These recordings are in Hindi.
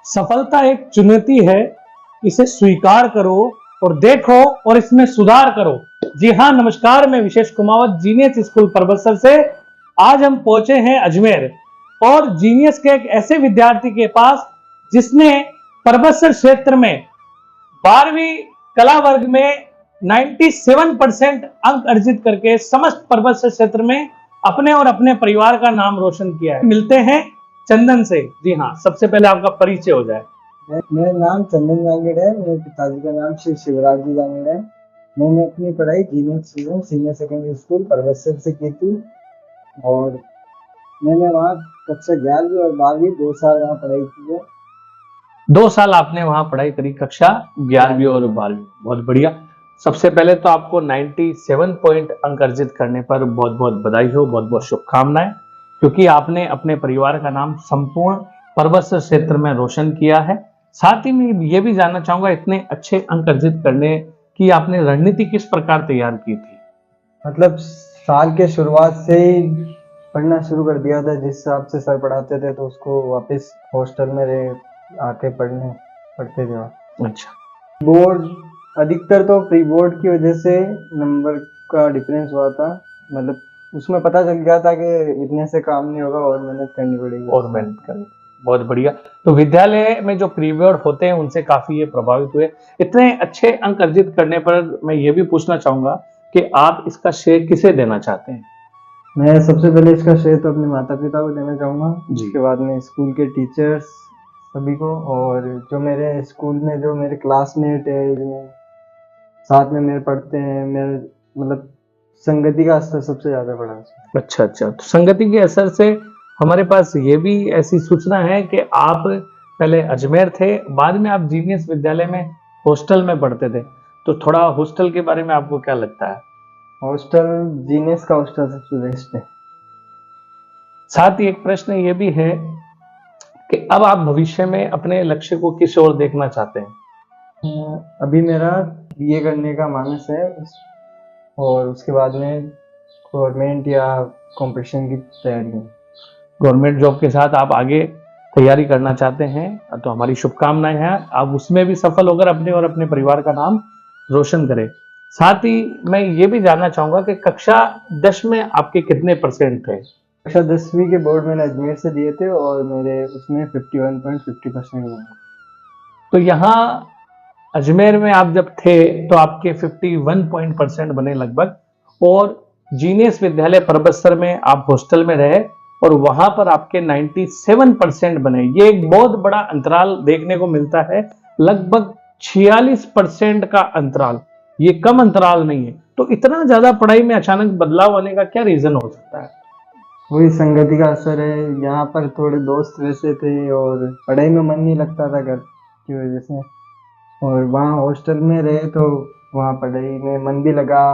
सफलता एक चुनौती है, इसे स्वीकार करो और देखो और इसमें सुधार करो। जी हाँ, नमस्कार, मैं विशेष कुमावत जीनियस स्कूल परबतसर से आज हम पहुंचे हैं अजमेर और जीनियस के एक ऐसे विद्यार्थी के पास जिसने परबतसर क्षेत्र में 12वीं कला वर्ग में 97% अंक अर्जित करके समस्त परबतसर क्षेत्र में अपने और अपने परिवार का नाम रोशन किया है। मिलते हैं चंदन से। जी हाँ, सबसे पहले आपका परिचय हो जाए। मेरा नाम चंदन जांगड़ है। मेरे पिताजी का नाम श्री शिवराज जी जांगड़ है। मैंने अपनी पढ़ाई genius senior secondary school Parbatsar से की थी और मैंने वहाँ कक्षा 11वीं और 12वीं 2 साल वहाँ पढ़ाई की है। 2 साल आपने वहां पढ़ाई करी, कक्षा 11वीं और 12वीं। बहुत बढ़िया। सबसे पहले तो आपको 97 पॉइंट अंक अर्जित करने पर बहुत बहुत बधाई हो, बहुत बहुत शुभकामनाएं, क्योंकि आपने अपने परिवार का नाम संपूर्ण परबतसर क्षेत्र में रोशन किया है। साथ ही मैं ये भी जानना चाहूंगा, इतने अच्छे अंक अर्जित करने की आपने रणनीति किस प्रकार तैयार की थी? मतलब साल के शुरुआत से ही पढ़ना शुरू कर दिया था। जिस हिसाब से सर पढ़ाते थे तो उसको वापस हॉस्टल में आके पढ़ते थे वहाँ। अच्छा। बोर्ड अधिकतर तो प्री बोर्ड की वजह से नंबर का डिफरेंस हुआ था। मतलब उसमें पता चल गया था कि इतने से काम नहीं होगा और मेहनत करनी पड़ेगी। और मेहनत करनी। बहुत बढ़िया। तो विद्यालय में जो प्री बोर्ड होते हैं उनसे काफी ये प्रभावित हुए। इतने अच्छे अंक अर्जित करने पर मैं ये भी पूछना चाहूंगा कि आप इसका श्रेय किसे देना चाहते हैं? मैं सबसे पहले इसका श्रेय तो अपने माता पिता को देना चाहूँगा, जी। उसके बाद में स्कूल के टीचर्स सभी को, और जो मेरे स्कूल में जो मेरे क्लासमेट है, जो साथ में मेरे पढ़ते हैं, मेरे मतलब संगति का असर सबसे ज़्यादा पड़ा। अच्छा अच्छा, तो संगति के असर से हमारे पास ये भी ऐसी सूचना है कि आप पहले अजमेर थे, बाद में आप जीनियस विद्यालय में हॉस्टल में पढ़ते थे। तो थोड़ा हॉस्टल के बारे में आपको क्या लगता है? हॉस्टल जीनियस का हॉस्टल सबसे बेस्ट है। साथ ही एक प्रश्न ये भी है कि अब आप भविष्य में अपने लक्ष्य को किस ओर देखना चाहते हैं? अभी मेरा बीए करने का मानस है और उसके बाद में गवर्नमेंट या कंपटीशन की तैयारी है। गवर्नमेंट जॉब के साथ आप आगे तैयारी करना चाहते हैं, तो हमारी शुभकामनाएं हैं, आप उसमें भी सफल होकर अपने और अपने परिवार का नाम रोशन करें। साथ ही मैं ये भी जानना चाहूंगा कि कक्षा 10 में आपके कितने परसेंट थे? कक्षा 10वीं के बोर्ड मैंने अजमेर से दिए थे और मेरे उसमें 51.50% हुए। तो यहाँ अजमेर में आप जब थे तो आपके 51% बने लगभग, और जीनियस विद्यालय परबतसर में आप हॉस्टल में रहे और वहां पर आपके 97% बने। ये एक बहुत बड़ा अंतराल देखने को मिलता है, लगभग 46% का अंतराल। ये कम अंतराल नहीं है। तो इतना ज्यादा पढ़ाई में अचानक बदलाव आने का क्या रीजन हो सकता है? वही संगति का असर है। यहाँ पर थोड़े दोस्त वैसे थे और पढ़ाई में मन नहीं लगता था घर की वजह से, और वहाँ हॉस्टल में रहे तो वहाँ पढ़ाई में मन भी लगा।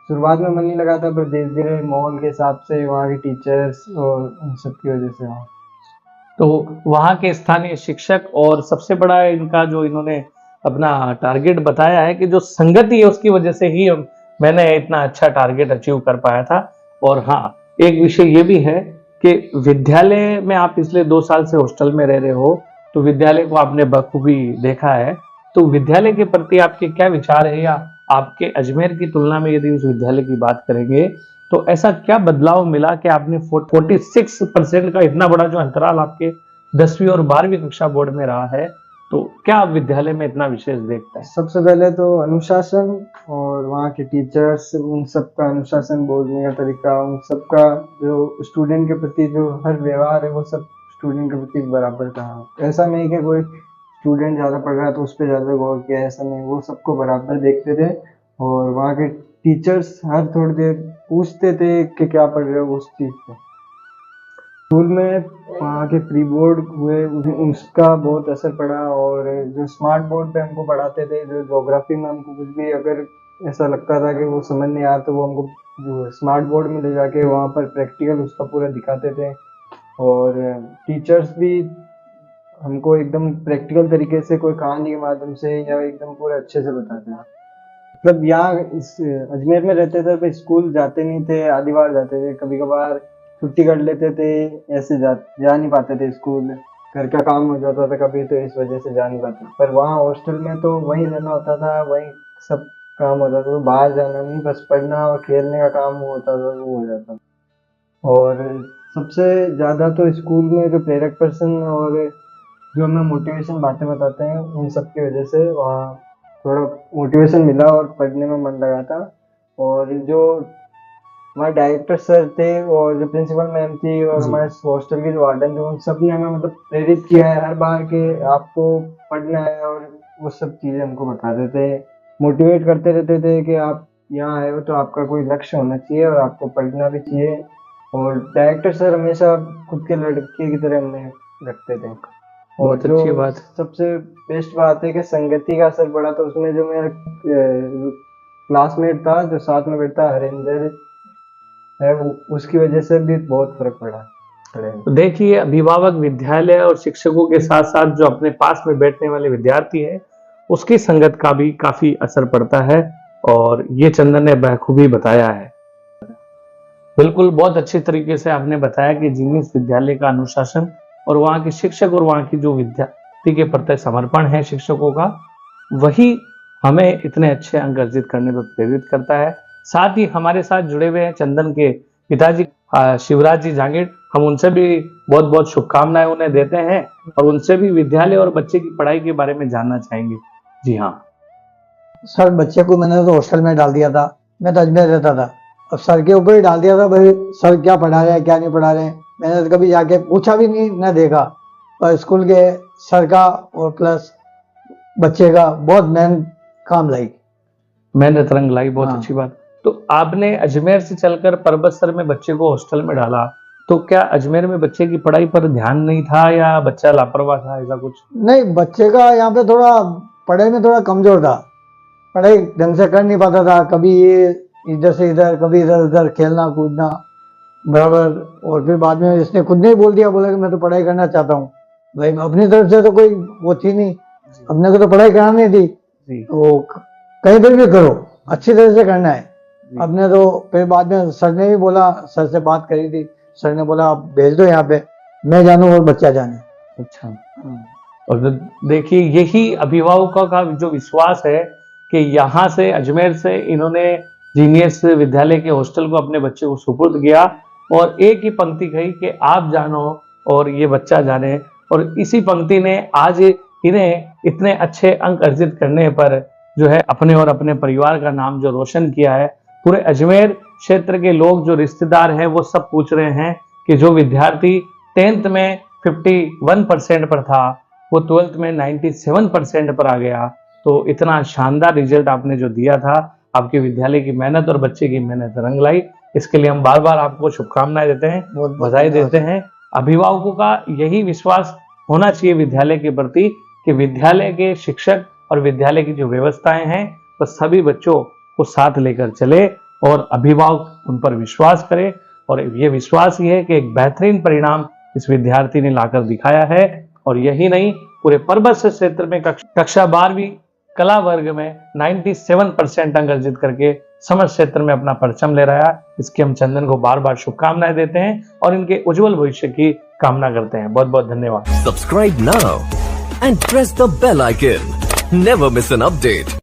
शुरुआत में मन नहीं लगा था, पर धीरे धीरे माहौल के हिसाब से, वहाँ के टीचर्स और उन सब की वजह से वहाँ। तो वहाँ के स्थानीय शिक्षक और सबसे बड़ा इनका जो इन्होंने अपना टारगेट बताया है कि जो संगति है उसकी वजह से ही मैंने इतना अच्छा टारगेट अचीव कर पाया था। और हाँ, एक विषय ये भी है कि विद्यालय में आप पिछले 2 साल से हॉस्टल में रह रहे हो, तो विद्यालय को आपने बखूबी देखा है। तो विद्यालय के प्रति आपके क्या विचार है, या आपके अजमेर की तुलना में यदि उस विद्यालय की बात करेंगे तो ऐसा क्या बदलाव मिला कि आपने 46% का इतना बड़ा जो अंतराल आपके 10वीं और 12वीं कक्षा बोर्ड में रहा है, तो क्या आप विद्यालय में इतना विशेष देखते हैं? सबसे पहले तो अनुशासन और वहाँ के टीचर्स, उन सबका अनुशासन, बोलने का तरीका, उन सबका जो स्टूडेंट के प्रति जो हर व्यवहार है वो सब स्टूडेंट के प्रति बराबर था। ऐसा नहीं कि कोई स्टूडेंट ज़्यादा पढ़ रहा है तो उस पर ज़्यादा गौर किया, ऐसा नहीं। वो सबको बराबर देखते थे और वहाँ के टीचर्स हर थोड़ी देर पूछते थे कि क्या पढ़ रहे हो उस चीज़ पे। स्कूल में वहाँ के प्री बोर्ड हुए, उसका बहुत असर पड़ा। और जो स्मार्ट बोर्ड पे हमको पढ़ाते थे, जो ज्योग्राफी में हमको कुछ भी अगर ऐसा लगता था कि वो समझ नहीं आ रहा तो वो हमको जो स्मार्ट बोर्ड में ले जाके वहाँ पर प्रैक्टिकल उसका पूरा दिखाते थे। और टीचर्स भी हमको एकदम प्रैक्टिकल तरीके से, कोई कहानी के माध्यम से या एकदम पूरा अच्छे से बताते हैं। मतलब यहाँ इस अजमेर में रहते थे तो स्कूल जाते नहीं थे, आधी बार जाते थे, कभी कभार छुट्टी कर लेते थे, ऐसे जा नहीं पाते थे स्कूल। घर का काम हो जाता था कभी, तो इस वजह से जा नहीं पाते। पर वहाँ हॉस्टल में तो वहीं रहना होता था, वहीं सब काम होता था, तो बाहर जाना नहीं, बस पढ़ना और खेलने का काम होता था, वो हो जाता। और सबसे ज़्यादा तो स्कूल में जो प्रेरक पर्सन और जो हमें मोटिवेशन बातें बताते हैं, उन सब की वजह से वहाँ थोड़ा मोटिवेशन मिला और पढ़ने में मन लगा था। और जो हमारे डायरेक्टर सर थे और जो प्रिंसिपल मैम थी और जी। हमारे हॉस्टल के जो वार्डन थे, उन सब ने हमें मतलब प्रेरित किया है हर बार कि आपको पढ़ना है, और वो सब चीज़ें हमको बताते थे, मोटिवेट करते रहते थे कि आप यहाँ आए हो तो आपका कोई लक्ष्य होना चाहिए और आपको पढ़ना भी चाहिए। और डायरेक्टर सर हमेशा खुद के लड़के की तरह हमें रखते थे। और बहुत अच्छी जो बात। सबसे बेस्ट बात है कि संगति का असर पड़ा, तो उसमें जो मेरा क्लासमेट था जो साथ में बैठता हरिंदर है, उसकी वजह से भी बहुत फर्क पड़ा। तो देखिए, अभिभावक, विद्यालय और शिक्षकों के साथ साथ जो अपने पास में बैठने वाले विद्यार्थी है, उसकी संगत का भी काफी असर पड़ता है, और ये चंदन ने बखूबी बताया है। बिल्कुल, बहुत अच्छे तरीके से आपने बताया कि जीनियस विद्यालय का अनुशासन और वहाँ के शिक्षक और वहाँ की जो विद्यार्थी के प्रति समर्पण है शिक्षकों का, वही हमें इतने अच्छे अंक अर्जित करने पर प्रेरित करता है। साथ ही हमारे साथ जुड़े हुए हैं चंदन के पिताजी शिवराज जी जांगीड़। हम उनसे भी बहुत बहुत शुभकामनाएं उन्हें देते हैं, और उनसे भी विद्यालय और बच्चे की पढ़ाई के बारे में जानना चाहेंगे। जी हाँ सर, बच्चे को मैंने तो हॉस्टल में डाल दिया था, मैं तो अजमेर रहता था। अब सर के ऊपर ही डाल दिया था, भाई सर क्या पढ़ा रहे हैं क्या नहीं पढ़ा रहे हैं, मैंने तो कभी जाके पूछा भी नहीं, न देखा। पर स्कूल के सर का और प्लस बच्चे का बहुत मेहनत काम लाई, मेहनत रंग लाई। बहुत हाँ। अच्छी बात। तो आपने अजमेर से चलकर परबतसर में बच्चे को हॉस्टल में डाला, तो क्या अजमेर में बच्चे की पढ़ाई पर ध्यान नहीं था या बच्चा लापरवाह था, ऐसा कुछ? नहीं, बच्चे का यहाँ पे थोड़ा पढ़ाई में थोड़ा कमजोर था, पढ़ाई ढंग से कर नहीं पाता था, कभी ये इधर से इधर, कभी इधर उधर खेलना कूदना बराबर। और फिर बाद में इसने खुद ने ही बोल दिया, बोला कि मैं तो पढ़ाई करना चाहता हूँ। भाई अपनी तरफ से तो कोई वो थी नहीं, अपने को तो पढ़ाई करानी थी, तो कहीं पर भी करो अच्छी तरह से करना है अपने। तो फिर बाद में सर ने भी बोला, सर से बात करी थी, सर ने बोला आप भेज दो यहाँ पे, मैं जानूँ और बच्चा जाने। अच्छा। और देखिए, यही अभिभावकों का जो विश्वास है कि यहाँ से अजमेर से इन्होंने जीनियस विद्यालय के हॉस्टल को अपने बच्चे को सुपुर्द किया, और एक ही पंक्ति कही कि आप जानो और ये बच्चा जाने। और इसी पंक्ति ने आज इन्हें इतने अच्छे अंक अर्जित करने पर जो है अपने और अपने परिवार का नाम जो रोशन किया है। पूरे अजमेर क्षेत्र के लोग, जो रिश्तेदार हैं, वो सब पूछ रहे हैं कि जो विद्यार्थी 10th में 51% पर था, वो 12th में 97% पर आ गया। तो इतना शानदार रिजल्ट आपने जो दिया था, आपके विद्यालय की मेहनत और बच्चे की मेहनत रंग लाई। इसके लिए हम बार बार आपको शुभकामनाएं देते हैं, बधाई देते हैं। अभिभावकों का यही विश्वास होना चाहिए विद्यालय के प्रति कि विद्यालय के शिक्षक और विद्यालय की जो व्यवस्थाएं हैं, वो सभी बच्चों को साथ लेकर चले और अभिभावक उन पर विश्वास करें। और ये विश्वास ही है कि एक बेहतरीन परिणाम इस विद्यार्थी ने लाकर दिखाया है। और यही नहीं, पूरे परबतसर क्षेत्र में कक्षा 12वीं कला वर्ग में 97% अंक अर्जित करके समस्त क्षेत्र में अपना परचम ले रहा है। इसके हम चंदन को बार बार शुभकामनाएं देते हैं और इनके उज्जवल भविष्य की कामना करते हैं। बहुत बहुत धन्यवाद। Subscribe now and press the bell icon. Never miss an update.